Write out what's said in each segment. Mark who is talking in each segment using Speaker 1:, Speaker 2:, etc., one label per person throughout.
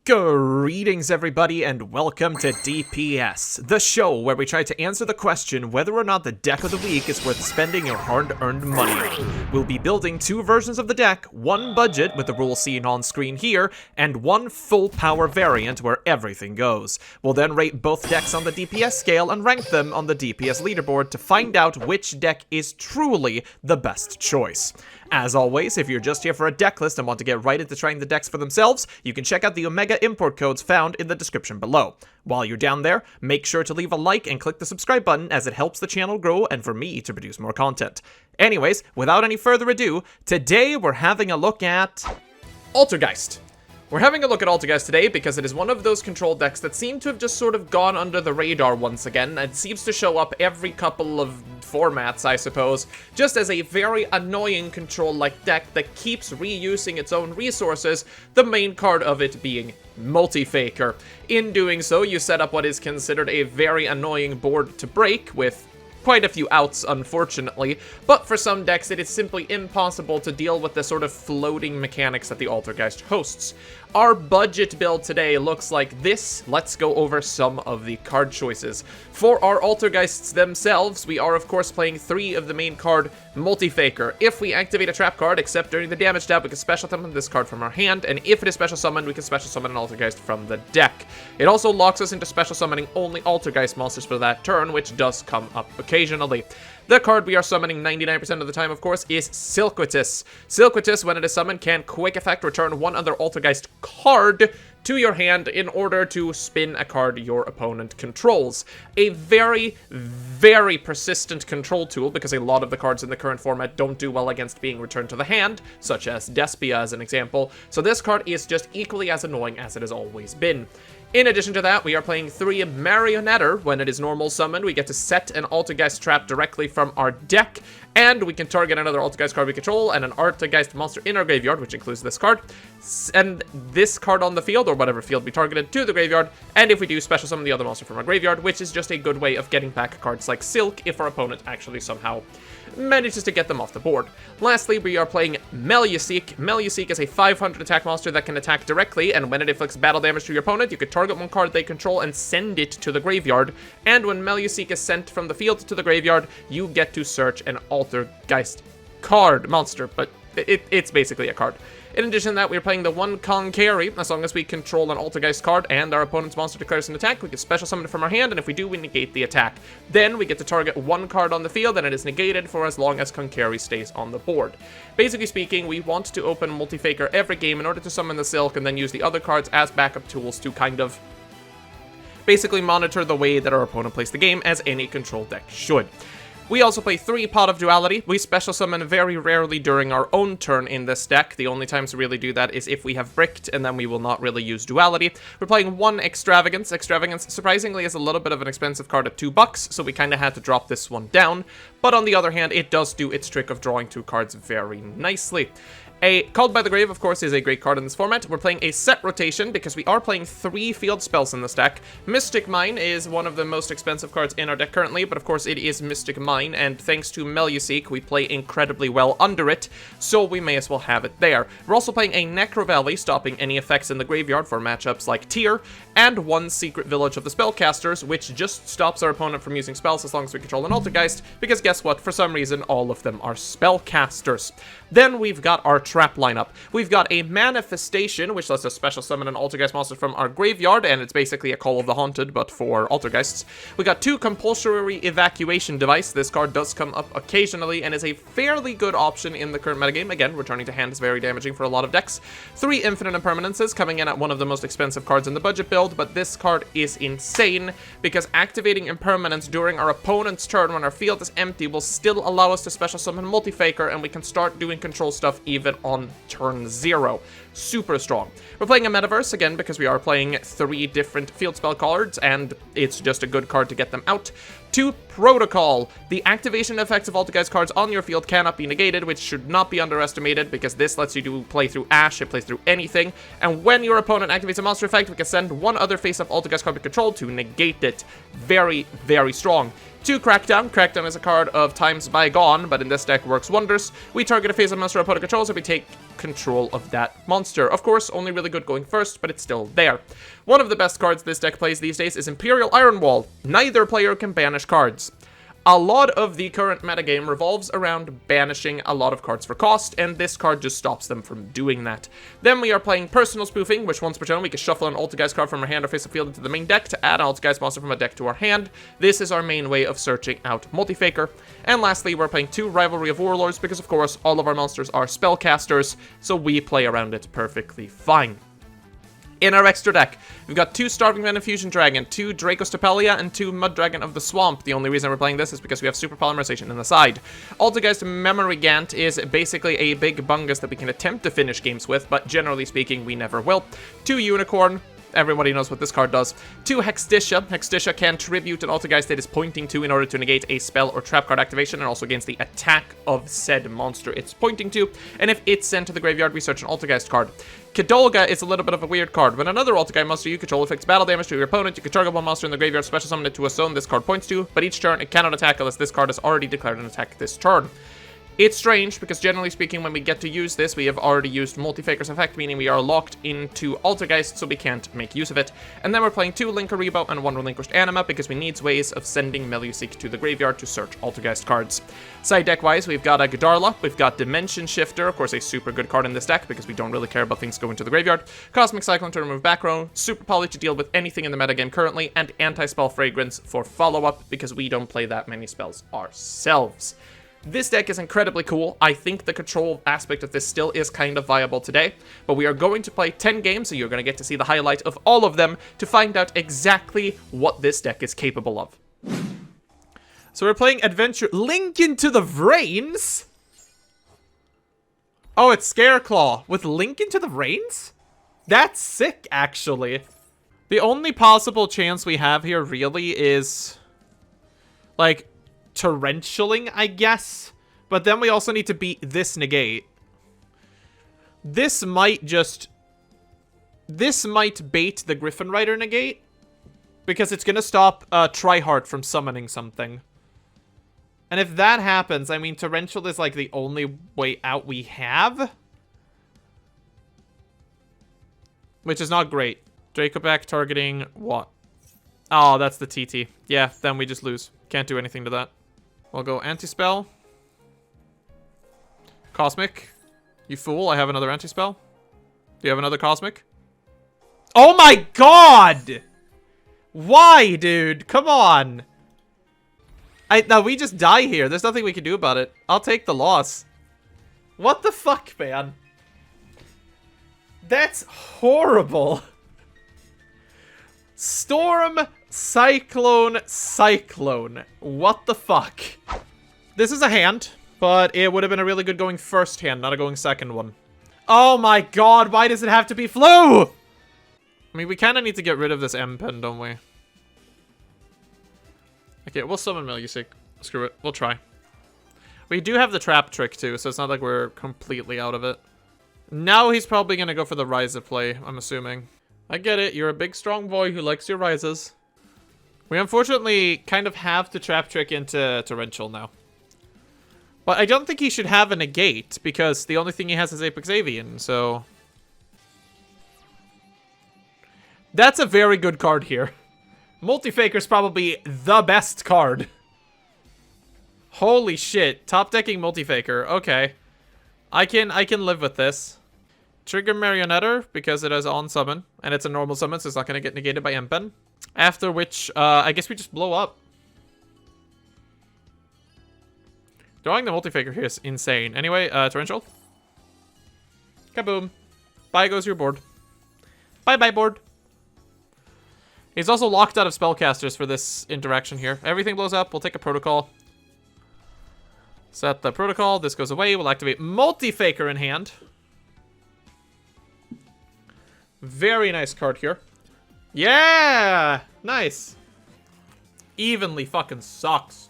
Speaker 1: Greetings everybody and welcome to DPS, the show where we try to answer the question whether or not the deck of the week is worth spending your hard-earned money on. We'll be building two versions of the deck, one budget with the rules seen on screen here, and one full power variant where everything goes. We'll then rate both decks on the DPS scale and rank them on the DPS leaderboard to find out which deck is truly the best choice. As always, if you're just here for a deck list and want to get right into trying the decks for themselves, you can check out the Omega import codes found in the description below. While you're down there, make sure to leave a like and click the subscribe button as it helps the channel grow and for me to produce more content. Anyways, without any further ado, today we're having a look at ALTERGEIST. We're having a look at ALTERGEIST today because it is one of those control decks that seem to have just sort of gone under the radar once again. It seems to show up every couple of formats, I suppose, just as a very annoying control-like deck that keeps reusing its own resources, the main card of it being Multi-Faker. In doing so, you set up what is considered a very annoying board to break, with quite a few outs, unfortunately, but for some decks it is simply impossible to deal with the sort of floating mechanics that the ALTERGEIST hosts. Our budget build today looks like this. Let's go over some of the card choices. For our ALTERGEISTs themselves, we are of course playing three of the main card, Multi-Faker. If we activate a trap card, except during the damage tab, we can special summon this card from our hand, and if it is special summoned, we can special summon an ALTERGEIST from the deck. It also locks us into special summoning only ALTERGEIST monsters for that turn, which does come up occasionally. The card we are summoning 99% of the time, of course, is Silquitous. Silquitous, when it is summoned, can quick effect return one other ALTERGEIST card to your hand in order to spin a card your opponent controls. A very, very persistent control tool, because a lot of the cards in the current format don't do well against being returned to the hand, such as Despia as an example, so this card is just equally as annoying as it has always been. In addition to that, we are playing 3 Marionetter. When it is normal summoned, we get to set an ALTERGEIST trap directly from our deck, and we can target another ALTERGEIST card we control and an ALTERGEIST monster in our graveyard, which includes this card, send this card on the field, or whatever field we targeted, to the graveyard, and if we do, special summon the other monster from our graveyard, which is just a good way of getting back cards like Silk if our opponent actually somehow manages to get them off the board. Lastly, we are playing Meluseek. Meluseek is a 500 attack monster that can attack directly, and when it inflicts battle damage to your opponent, you can target one card they control and send it to the graveyard, and when Meluseek is sent from the field to the graveyard, you get to search an ALTERGEIST card monster, but it's basically a card. In addition to that, we are playing the one Kong carry. As long as we control an ALTERGEIST card and our opponent's monster declares an attack, we can special summon it from our hand, and if we do, we negate the attack. Then we get to target one card on the field, and it is negated for as long as Kong carry stays on the board. Basically speaking, we want to open Multi-Faker every game in order to summon the Silk, and then use the other cards as backup tools to kind of basically monitor the way that our opponent plays the game, as any control deck should. We also play 3 Pot of Duality. We special summon very rarely during our own turn in this deck. The only times we really do that is if we have bricked, and then we will not really use Duality. We're playing 1 Extravagance. Extravagance, surprisingly, is a little bit of an expensive card at $2, so we kind of had to drop this one down. But on the other hand, it does do its trick of drawing 2 cards very nicely. Called by the Grave, of course, is a great card in this format. We're playing a set rotation because we are playing 3 field spells in this deck. Mystic Mine is one of the most expensive cards in our deck currently, but of course it is Mystic Mine, and thanks to Meluseek, we play incredibly well under it, so we may as well have it there. We're also playing a Necro Valley, stopping any effects in the graveyard for matchups like Tyr, and 1 Secret Village of the Spellcasters, which just stops our opponent from using spells as long as we control an ALTERGEIST, because guess what? For some reason, all of them are spellcasters. Then we've got our trap lineup. We've got a Manifestation, which lets us special summon an ALTERGEIST monster from our graveyard, and it's basically a Call of the Haunted, but for ALTERGEISTs. We got 2 Compulsory Evacuation Device. This card does come up occasionally, and is a fairly good option in the current metagame. Again, returning to hand is very damaging for a lot of decks. 3 Infinite Impermanences, coming in at one of the most expensive cards in the budget build, but this card is insane, because activating Impermanence during our opponent's turn when our field is empty will still allow us to special summon Multi-Faker, and we can start doing control stuff even on turn 0. Super strong. We're playing a Metaverse, again, because we are playing 3 different field spell cards, and it's just a good card to get them out. 2 Protocol. The activation effects of ALTERGEIST cards on your field cannot be negated, which should not be underestimated, because this lets you play through Ash, it plays through anything, and when your opponent activates a monster effect, we can send one other face-up ALTERGEIST card we control to negate it. Very, very strong. 2 Crackdown. Crackdown is a card of times bygone, but in this deck works wonders. We target a face-up monster our opponent controls, and we take control of that monster. Of course, only really good going first, but it's still there. One of the best cards this deck plays these days is Imperial Iron Wall. Neither player can banish cards. A lot of the current metagame revolves around banishing a lot of cards for cost, and this card just stops them from doing that. Then we are playing Personal Spoofing, which once per turn we can shuffle an Altergeist card from our hand or face of field into the main deck to add an Altergeist monster from a deck to our hand. This is our main way of searching out Multifaker. And lastly, we're playing 2 Rivalry of Warlords because, of course, all of our monsters are spellcasters, so we play around it perfectly fine. In our extra deck, we've got 2 Starving Man Infusion Dragon, 2 Dracostapelia, and 2 Mud Dragon of the Swamp. The only reason we're playing this is because we have Super Polymerization on the side. Altergeist Memory Gant is basically a big bungus that we can attempt to finish games with, but generally speaking, we never will. 2 Unicorn. Everybody knows what this card does. 2 Hextitia. Hextitia can tribute an Altergeist it is pointing to in order to negate a spell or trap card activation, and also against the attack of said monster it's pointing to. And if it's sent to the graveyard, we search an Altergeist card. Kidolga is a little bit of a weird card. When another Altergeist monster you control inflicts battle damage to your opponent, you can target one monster in the graveyard, special summon it to a zone this card points to, but each turn it cannot attack unless this card has already declared an attack this turn. It's strange, because generally speaking, when we get to use this, we have already used Multifaker's effect, meaning we are locked into Altergeist, so we can't make use of it. And then we're playing 2 Linkaribo and 1 Relinquished Anima, because we need ways of sending Meluseek to the graveyard to search Altergeist cards. Side deck-wise, we've got a Godarla, we've got Dimension Shifter, of course a super good card in this deck, because we don't really care about things going to the graveyard, Cosmic Cyclone to remove back row, Super Poly to deal with anything in the metagame currently, and Anti-Spell Fragrance for follow-up, because we don't play that many spells ourselves. This deck is incredibly cool. I think the control aspect of this still is kind of viable today, but we are going to play 10 games, so you're going to get to see the highlight of all of them to find out exactly what this deck is capable of. So we're playing Adventure Link into the Vrains? Oh, it's Scareclaw with Link into the Vrains? That's sick, actually. The only possible chance we have here really is, like, torrentialing, I guess. But then we also need to beat this negate. This might bait the Griffin Rider negate, because it's gonna stop Tryhard from summoning something. And if that happens, I mean, torrential is like the only way out we have, which is not great. Dracoback targeting what? Oh, that's the TT. Yeah, then we just lose. Can't do anything to that. We'll go Anti-Spell. Cosmic. You fool, I have another Anti-Spell. Do you have another Cosmic? Oh my god! Why, dude? Come on. Now we just die here. There's nothing we can do about it. I'll take the loss. What the fuck, man? That's horrible. Storm, Cyclone, Cyclone. What the fuck? This is a hand, but it would have been a really good going first hand, not a going second one. Oh my god, why does it have to be Flu? I mean, we kind of need to get rid of this M-Pen, don't we? Okay, we'll summon Meluseek. Screw it, we'll try. We do have the trap trick too, so it's not like we're completely out of it. Now he's probably gonna go for the Ryza play, I'm assuming. I get it, you're a big strong boy who likes your Ryzas. We unfortunately kind of have to trap trick into Torrential now. But I don't think he should have a negate, because the only thing he has is Apex Avian, so... That's a very good card here. Multifaker's probably the best card. Holy shit, top decking Multifaker, okay. I can live with this. Trigger Marionetter, because it has on summon, and it's a normal summon, so it's not going to get negated by M-Pen. After which, I guess we just blow up. Drawing the Multifaker here is insane. Anyway, Torrential. Kaboom. Bye goes your board. Bye-bye board. He's also locked out of spellcasters for this interaction here. Everything blows up, we'll take a protocol. Set the protocol, this goes away, we'll activate Multifaker in hand. Very nice card here. Yeah! Nice. Evenly fucking sucks.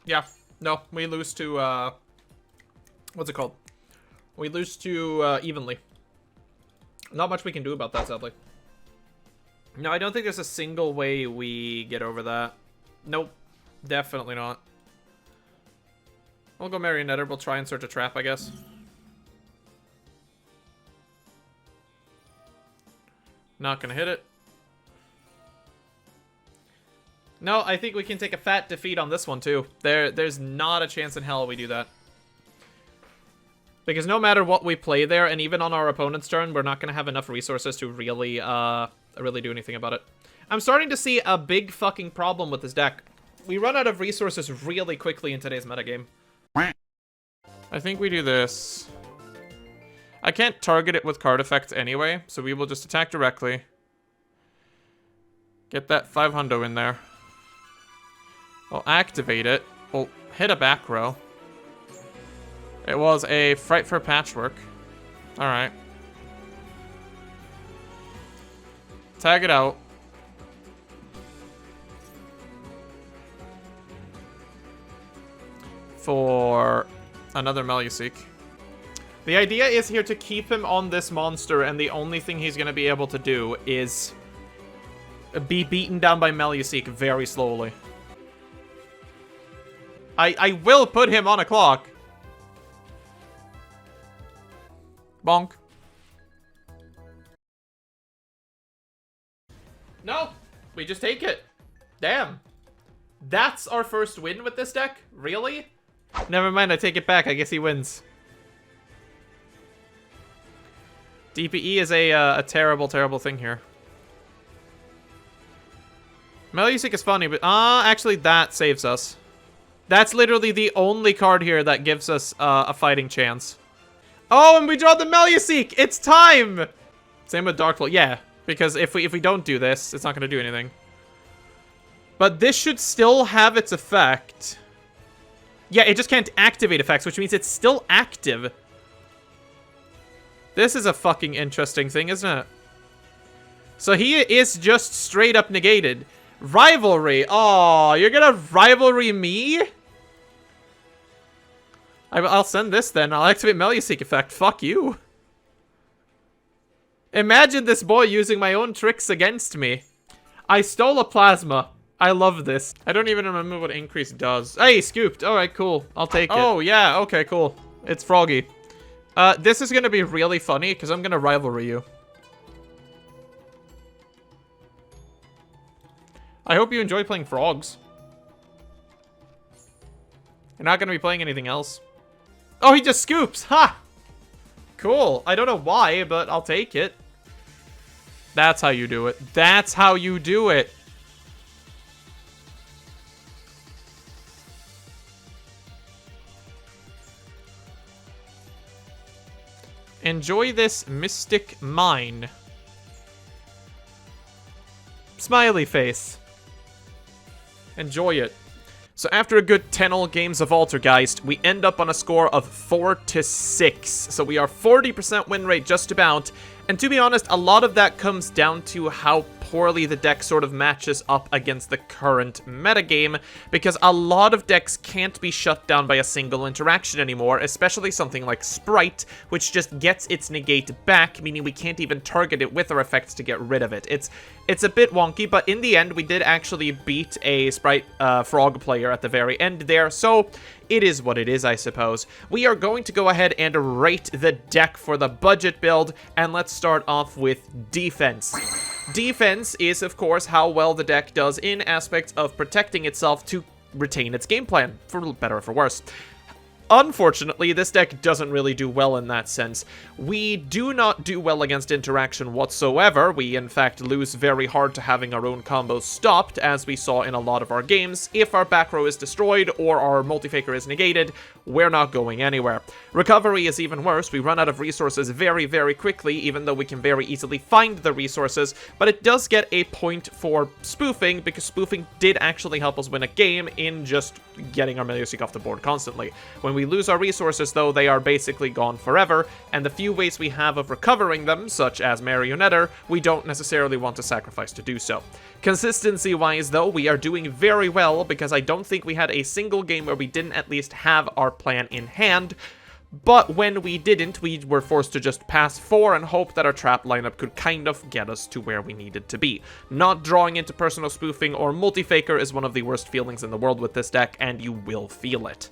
Speaker 1: Yeah, no, we lose to, what's it called? We lose to, Evenly. Not much we can do about that, sadly. No, I don't think there's a single way we get over that. Nope. Definitely not. We'll go Marionette. We'll try and search a trap, I guess. Not gonna hit it. No, I think we can take a fat defeat on this one, too. There's not a chance in hell we do that. Because no matter what we play there, and even on our opponent's turn, we're not gonna have enough resources to really do anything about it. I'm starting to see a big fucking problem with this deck. We run out of resources really quickly in today's metagame. I think we do this. I can't target it with card effects anyway, so we will just attack directly. Get that 500 in there. We'll activate it. We'll hit a back row. It was a Fright for Patchwork. Alright. Tag it out. For another Meluseek. The idea is here to keep him on this monster, and the only thing he's going to be able to do is be beaten down by Meluseek very slowly. I will put him on a clock. Bonk. No, we just take it. Damn. That's our first win with this deck? Really? Never mind, I take it back. I guess he wins. DPE is a terrible, terrible thing here. Meluseek is funny, but actually that saves us. That's literally the only card here that gives us a fighting chance. Oh, and we draw the Meluseek! It's time! Same with Darkflow. Yeah, because if we don't do this, it's not going to do anything. But this should still have its effect. Yeah, it just can't activate effects, which means it's still active. This is a fucking interesting thing, isn't it? So he is just straight up negated. Rivalry. Oh, you're gonna rivalry me? I'll send this then. I'll activate Meluseek effect. Fuck you. Imagine this boy using my own tricks against me. I stole a plasma. I love this. I don't even remember what increase does. Hey, scooped. Alright, cool. I'll take it. Oh, yeah. Okay, cool. It's Froggy. This is gonna be really funny because I'm gonna rivalry you. I hope you enjoy playing frogs. You're not gonna be playing anything else. Oh, he just scoops! Ha! Cool. I don't know why, but I'll take it. That's how you do it. That's how you do it. Enjoy this Mystic Mine. Smiley face. Enjoy it. So after a good 10 games of Altergeist, we end up on a score of 4-6. So we are 40% win rate just about. And to be honest, a lot of that comes down to how poorly the deck sort of matches up against the current metagame, because a lot of decks can't be shut down by a single interaction anymore, especially something like Sprite, which just gets its negate back, meaning we can't even target it with our effects to get rid of it. It's a bit wonky, but in the end, we did actually beat a Sprite Frog player at the very end there, so it is what it is, I suppose. We are going to go ahead and rate the deck for the budget build, and let's start off with defense. Defense is, of course, how well the deck does in aspects of protecting itself to retain its game plan, for better or for worse. Unfortunately, this deck doesn't really do well in that sense. We do not do well against interaction whatsoever. We, in fact, lose very hard to having our own combos stopped, as we saw in a lot of our games. If our back row is destroyed or our multi-faker is negated, we're not going anywhere. Recovery is even worse. We run out of resources very, very quickly, even though we can very easily find the resources, but it does get a point for spoofing, because spoofing did actually help us win a game in just getting our Meluseek off the board constantly. When we lose our resources, though, they are basically gone forever, and the few ways we have of recovering them, such as Marionette, we don't necessarily want to sacrifice to do so. Consistency-wise, though, we are doing very well, because I don't think we had a single game where we didn't at least have our plan in hand, but when we didn't, we were forced to just pass 4 and hope that our trap lineup could kind of get us to where we needed to be. Not drawing into personal spoofing or multi-faker is one of the worst feelings in the world with this deck, and you will feel it.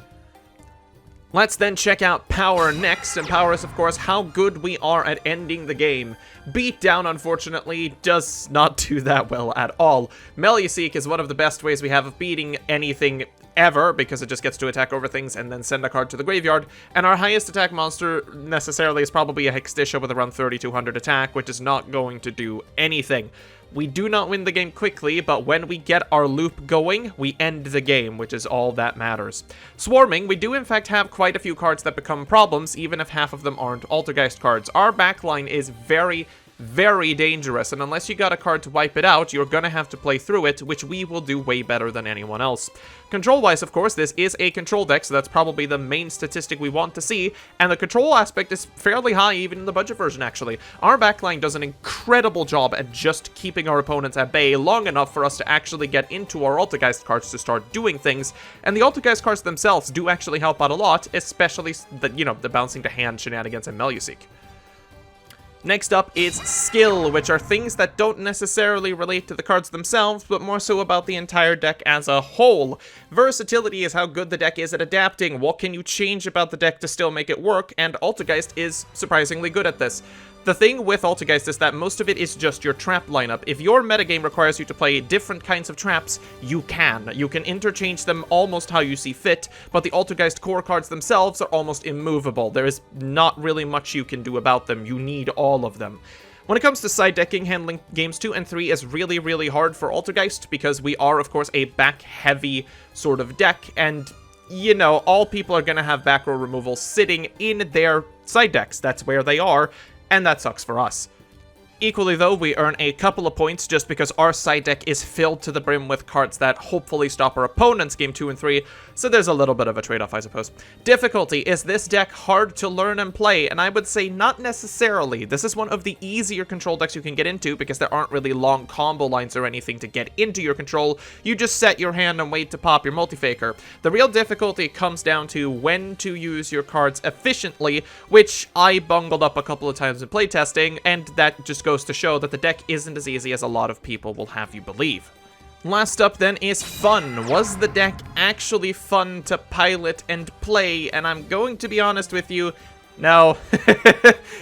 Speaker 1: Let's then check out Power next, and Power is, of course, how good we are at ending the game. Beatdown, unfortunately, does not do that well at all. Meluseek is one of the best ways we have of beating anything ever, because it just gets to attack over things and then send a card to the graveyard, and our highest attack monster necessarily is probably a Hextisha with around 3200 attack, which is not going to do anything. We do not win the game quickly, but when we get our loop going, we end the game, which is all that matters. Swarming, we do in fact have quite a few cards that become problems, even if half of them aren't Altergeist cards. Our backline is very, very dangerous, and unless you got a card to wipe it out, you're gonna have to play through it, which we will do way better than anyone else. Control-wise, of course, this is a control deck, so that's probably the main statistic we want to see, and the control aspect is fairly high even in the budget version, actually. Our backline does an incredible job at just keeping our opponents at bay long enough for us to actually get into our Altergeist cards to start doing things, and the Altergeist cards themselves do actually help out a lot, especially the bouncing to hand shenanigans and Meluseek. Next up is skill, which are things that don't necessarily relate to the cards themselves, but more so about the entire deck as a whole. Versatility is how good the deck is at adapting, what can you change about the deck to still make it work, and Altergeist is surprisingly good at this. The thing with Altergeist is that most of it is just your trap lineup. If your metagame requires you to play different kinds of traps, you can. You can interchange them almost how you see fit, but the Altergeist core cards themselves are almost immovable. There is not really much you can do about them. You need all of them. When it comes to side decking, handling games 2 and 3 is really, really hard for Altergeist, because we are, of course, a back-heavy sort of deck, and all people are going to have back row removal sitting in their side decks. That's where they are. And that sucks for us. Equally though, we earn a couple of points just because our side deck is filled to the brim with cards that hopefully stop our opponent's game 2 and 3, so there's a little bit of a trade-off, I suppose. Difficulty, is this deck hard to learn and play? And I would say not necessarily. This is one of the easier control decks you can get into because there aren't really long combo lines or anything to get into your control. You just set your hand and wait to pop your multi-faker. The real difficulty comes down to when to use your cards efficiently, which I bungled up a couple of times in playtesting, and that just goes to show that the deck isn't as easy as a lot of people will have you believe. Last up then is fun. Was the deck actually fun to pilot and play? And I'm going to be honest with you, no.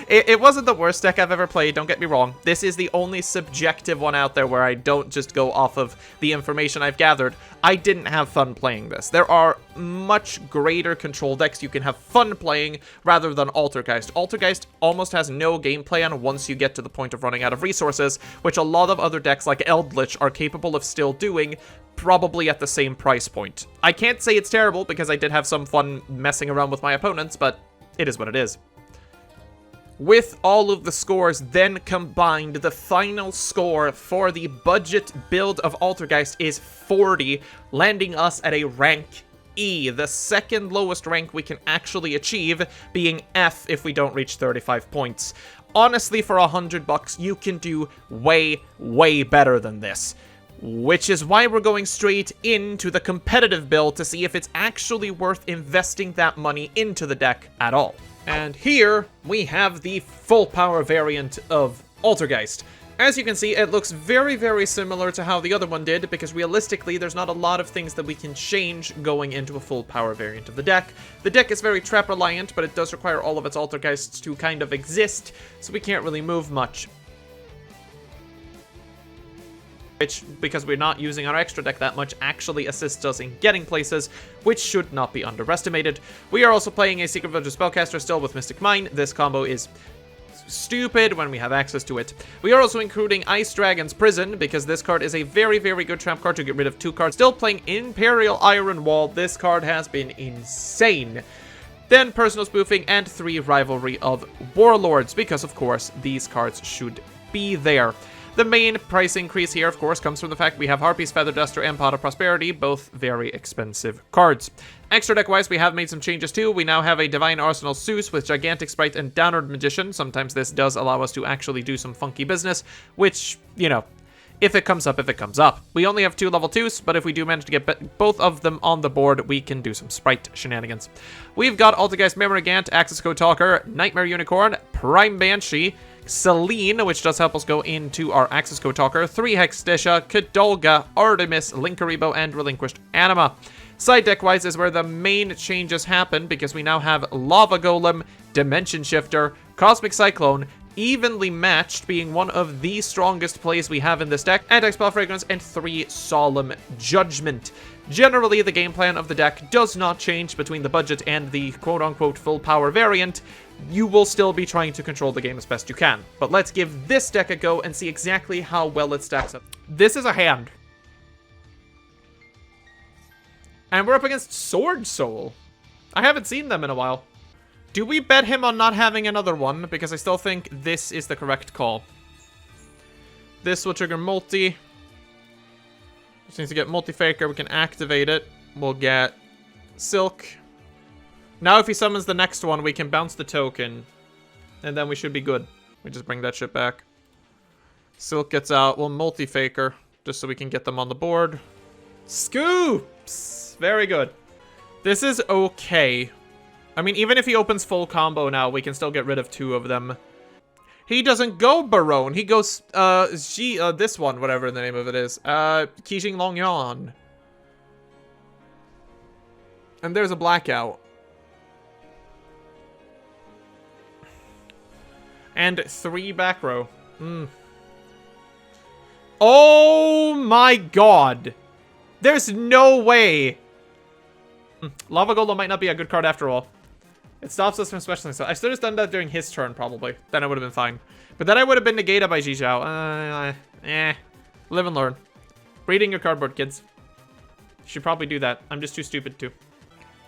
Speaker 1: It wasn't the worst deck I've ever played, don't get me wrong. This is the only subjective one out there where I don't just go off of the information I've gathered. I didn't have fun playing this. There are much greater control decks you can have fun playing rather than Altergeist. Altergeist almost has no game plan once you get to the point of running out of resources, which a lot of other decks like Eldritch are capable of still doing, probably at the same price point. I can't say it's terrible because I did have some fun messing around with my opponents, but it is what it is. With all of the scores then combined, the final score for the budget build of Altergeist is 40, landing us at a rank E, the second lowest rank we can actually achieve, being F if we don't reach 35 points. Honestly, for $100, you can do way, way better than this. Which is why we're going straight into the competitive build to see if it's actually worth investing that money into the deck at all. And here we have the full power variant of Altergeist. As you can see, it looks very, very similar to how the other one did, because realistically, there's not a lot of things that we can change going into a full power variant of the deck. The deck is very trap reliant, but it does require all of its Altergeists to kind of exist, so we can't really move much. Which, because we're not using our extra deck that much, actually assists us in getting places, which should not be underestimated. We are also playing a Secret Village Spellcaster still with Mystic Mine. This combo is stupid when we have access to it. We are also including Ice Dragon's Prison, because this card is a very, very good trap card to get rid of 2 cards. Still playing Imperial Iron Wall. This card has been insane. Then Personal Spoofing and 3 Rivalry of Warlords, because of course these cards should be there. The main price increase here, of course, comes from the fact we have Harpy's Feather Duster and Pot of Prosperity, both very expensive cards. Extra deck-wise, we have made some changes too. We now have a Divine Arsenal Zeus with Gigantic Sprite and Downward Magician. Sometimes this does allow us to actually do some funky business, which, if it comes up, if it comes up. We only have 2 level 2s, but if we do manage to get both of them on the board, we can do some Sprite shenanigans. We've got Altergeist Memory Gant, Access Code Talker, Nightmare Unicorn, Prime Banshee, Selene, which does help us go into our Access Code Talker, 3 Hextisha, Kadolga, Artemis, Linkaribo, and Relinquished Anima. Side deck-wise is where the main changes happen, because we now have Lava Golem, Dimension Shifter, Cosmic Cyclone, evenly matched, being one of the strongest plays we have in this deck, Anti-Spell Fragrance, and 3 Solemn Judgment. Generally, the game plan of the deck does not change between the budget and the quote-unquote full power variant. You will still be trying to control the game as best you can. But let's give this deck a go and see exactly how well it stacks up. This is a hand. And we're up against Sword Soul. I haven't seen them in a while. Do we bet him on not having another one? Because I still think this is the correct call. This will trigger multi. Just needs to get multi-faker. We can activate it. We'll get Silk. Now if he summons the next one, we can bounce the token. And then we should be good. We just bring that shit back. Silk gets out. We'll multi-faker. Just so we can get them on the board. Scoops! Very good. This is okay. I mean, even if he opens full combo now, we can still get rid of 2 of them. He doesn't go Barone. He goes, this one, whatever the name of it is. Qixing Longyan. And there's a blackout. And 3 back row. Oh my god. There's no way. Lava Golem might not be a good card after all. It stops us from specialing. So I should have done that during his turn, probably. Then I would have been fine. But then I would have been negated by Zhizhao. Live and learn. Reading your cardboard, kids. You should probably do that. I'm just too stupid to.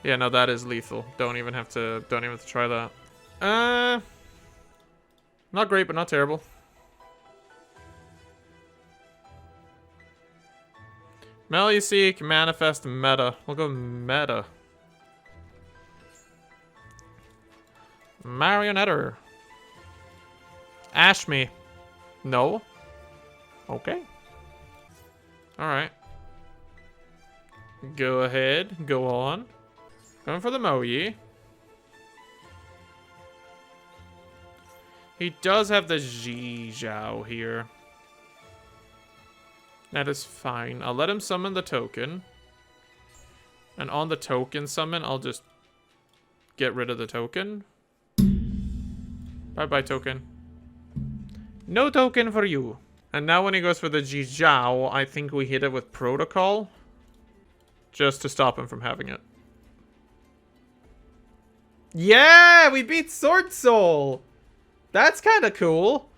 Speaker 1: Yeah, no, that is lethal. Don't even have to try that. Not great, but not terrible. Meluseek, Manifest, Meta. We'll go Meta. Marionetter. Ashme. No. Okay. Alright. Go ahead. Go on. Going for the Moyi. He does have the Zhizhao here. That is fine. I'll let him summon the token. And on the token summon, I'll just get rid of the token. Bye-bye, token. No token for you. And now when he goes for the Zhizhao, I think we hit it with Protocol. Just to stop him from having it. Yeah! We beat Sword Soul! That's kind of cool.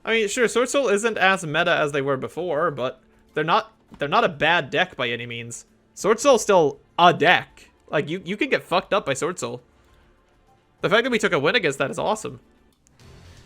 Speaker 1: I mean, sure, Sword Soul isn't as meta as they were before, but they're not a bad deck by any means. Sword Soul's still a deck. Like, you can get fucked up by Sword Soul. The fact that we took a win against that is awesome.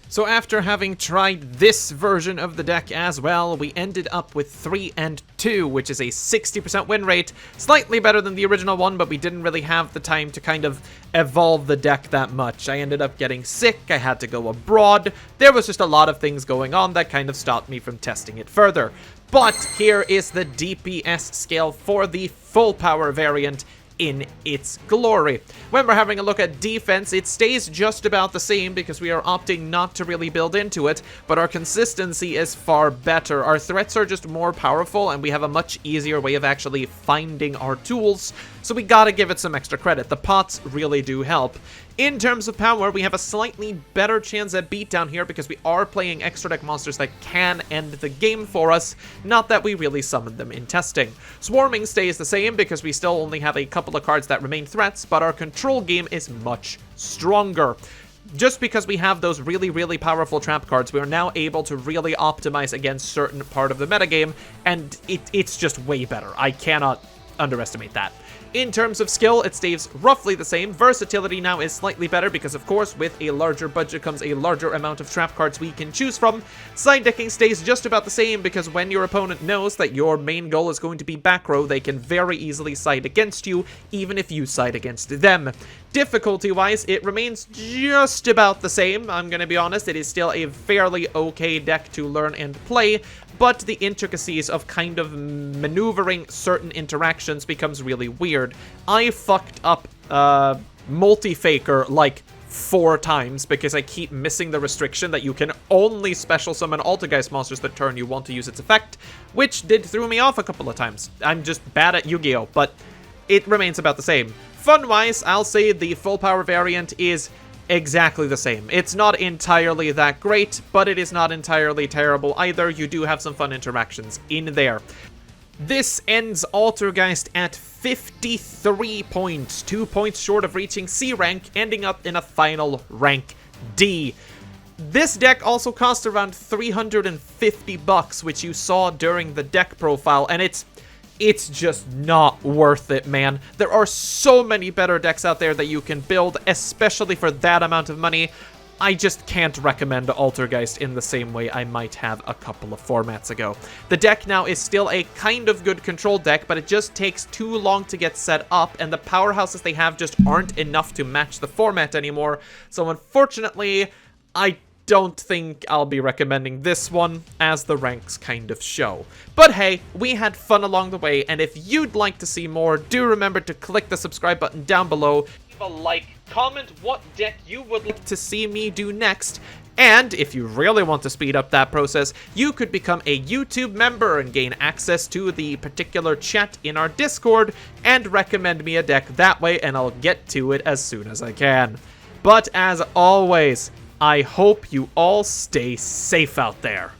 Speaker 1: So after having tried this version of the deck as well, we ended up with 3 and 2, which is a 60% win rate. Slightly better than the original one, but we didn't really have the time to kind of evolve the deck that much. I ended up getting sick, I had to go abroad. There was just a lot of things going on that kind of stopped me from testing it further. But here is the DPS scale for the full power variant in its glory. When we're having a look at defense, it stays just about the same because we are opting not to really build into it, but our consistency is far better. Our threats are just more powerful, and we have a much easier way of actually finding our tools, so we gotta give it some extra credit. The pots really do help. In terms of power, we have a slightly better chance at beatdown here because we are playing extra deck monsters that can end the game for us, not that we really summoned them in testing. Swarming stays the same because we still only have a couple of cards that remain threats, but our control game is much stronger. Just because we have those really, really powerful trap cards, we are now able to really optimize against certain part of the metagame, and it's just way better. I cannot underestimate that. In terms of skill, it stays roughly the same. Versatility now is slightly better because, of course, with a larger budget comes a larger amount of trap cards we can choose from. Side decking stays just about the same because when your opponent knows that your main goal is going to be back row, they can very easily side against you, even if you side against them. Difficulty-wise, it remains just about the same. I'm going to be honest, it is still a fairly okay deck to learn and play, but the intricacies of kind of maneuvering certain interactions becomes really weird. I fucked up multi-faker like 4 times because I keep missing the restriction that you can only special summon ALTERGEIST monsters the turn you want to use its effect, which did throw me off a couple of times. I'm just bad at Yu-Gi-Oh, but it remains about the same. Fun-wise, I'll say the full power variant is exactly the same. It's not entirely that great, but it is not entirely terrible either. You do have some fun interactions in there. This ends ALTERGEIST at 53 points, 2 points short of reaching C rank, ending up in a final rank D. This deck also cost around $350, which you saw during the deck profile, and it's just not worth it, man. There are so many better decks out there that you can build, especially for that amount of money. I just can't recommend ALTERGEIST in the same way I might have a couple of formats ago. The deck now is still a kind of good control deck, but it just takes too long to get set up, and the powerhouses they have just aren't enough to match the format anymore. So unfortunately, I don't think I'll be recommending this one, as the ranks kind of show. But hey, we had fun along the way, and if you'd like to see more, do remember to click the subscribe button down below, leave a like, comment what deck you would like to see me do next, and if you really want to speed up that process, you could become a YouTube member and gain access to the particular chat in our Discord, and recommend me a deck that way, and I'll get to it as soon as I can. But as always, I hope you all stay safe out there.